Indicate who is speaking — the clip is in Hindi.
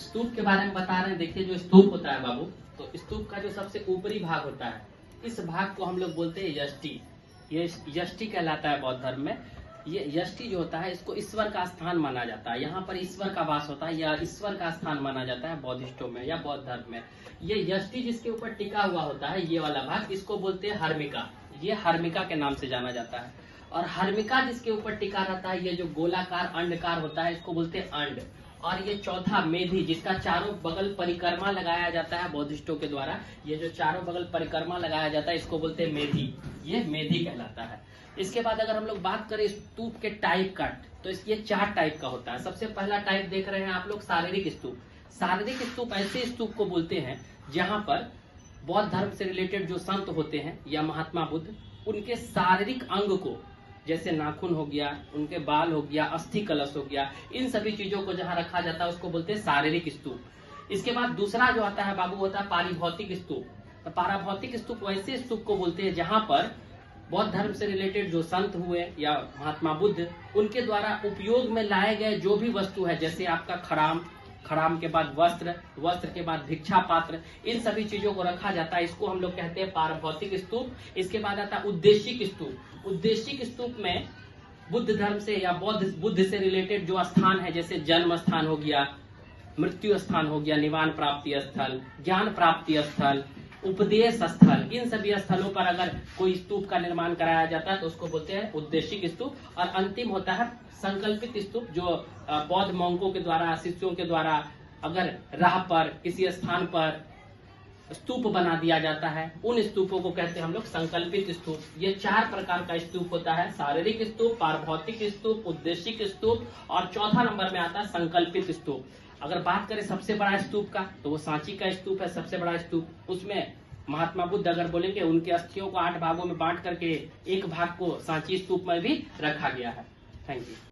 Speaker 1: स्तूप के बारे में बता रहे हैं। देखिए जो स्तूप होता है बाबू, तो स्तूप का जो सबसे ऊपरी भाग होता है, इस भाग को हम लोग बोलते हैं यष्टि। ये यष्टि कहलाता है बौद्ध धर्म में। ये यष्टि जो होता है, इसको ईश्वर का स्थान माना जाता है। यहाँ पर ईश्वर का वास होता है या ईश्वर का स्थान माना जाता है बौद्धिस्टों में या बौद्ध धर्म में। ये यष्टि जिसके ऊपर टिका हुआ होता है, ये वाला भाग, इसको बोलते हैं हर्मिका। ये हर्मिका के नाम से जाना जाता है। और हर्मिका जिसके ऊपर टिका रहता है, ये जो गोलाकार अंडकार होता है, इसको बोलते हैं अंड। और ये चौथा मेधी, जिसका चारों बगल परिक्रमा लगाया जाता है बौद्धिस्टों के द्वारा। ये जो चारों बगल परिक्रमा लगाया जाता है, इसको बोलते हैं मेधी। ये मेधी कहलाता है। इसके बाद अगर हम लोग बात करें स्तूप के टाइप का, तो ये 4 टाइप का होता है। सबसे पहला टाइप देख रहे हैं आप लोग, शारीरिक स्तूप। शारीरिक स्तूप ऐसे स्तूप को बोलते हैं जहां पर बौद्ध धर्म से रिलेटेड जो संत होते हैं या महात्मा बुद्ध, उनके शारीरिक अंग को, जैसे नाखून हो गया, उनके बाल हो गया, अस्थि कलश हो गया, इन सभी चीजों को जहां रखा जाता है उसको बोलते हैं शारीरिक स्तूप। इसके बाद दूसरा जो आता है बाबू, होता है पारिभौतिक स्तूप। तो पारिभौतिक स्तूप वैसे स्तूप को बोलते हैं जहां पर बौद्ध धर्म से रिलेटेड जो संत हुए या महात्मा बुद्ध, उनके द्वारा उपयोग में लाए गए जो भी वस्तु है, जैसे आपका खड़ाम, खड़ाम के बाद वस्त्र, वस्त्र के बाद भिक्षा पात्र, इन सभी चीजों को रखा जाता है। इसको हम लोग कहते हैं पारभौतिक स्तूप। इसके बाद आता है उद्देशिक स्तूप। उद्देशिक स्तूप में बुद्ध धर्म से या बुद्ध से रिलेटेड जो स्थान है, जैसे जन्म स्थान हो गया, मृत्यु स्थान हो गया, निवान प्राप्ति स्थल, ज्ञान प्राप्ति स्थल, उपदेश स्थल, इन सभी स्थलों पर अगर कोई स्तूप का निर्माण कराया जाता है तो उसको बोलते हैं उद्देशिक स्तूप। और अंतिम होता है संकल्पित स्तूप, जो बौद्ध मोंगों के द्वारा, शिष्यों के द्वारा अगर राह पर किसी स्थान पर स्तूप बना दिया जाता है, उन स्तूपों को कहते हैं हम लोग संकल्पित स्तूप। ये 4 प्रकार का स्तूप होता है, शारीरिक स्तूप, पारभौतिक स्तूप, उद्देशिक स्तूप, और चौथा नंबर में आता है संकल्पित स्तूप। अगर बात करें सबसे बड़ा स्तूप का, तो वो सांची का स्तूप है सबसे बड़ा स्तूप। उसमें महात्मा बुद्ध अगर बोलेंगे, उनके अस्थियों को 8 भागों में बांट करके एक भाग को सांची स्तूप में भी रखा गया है। Thank you.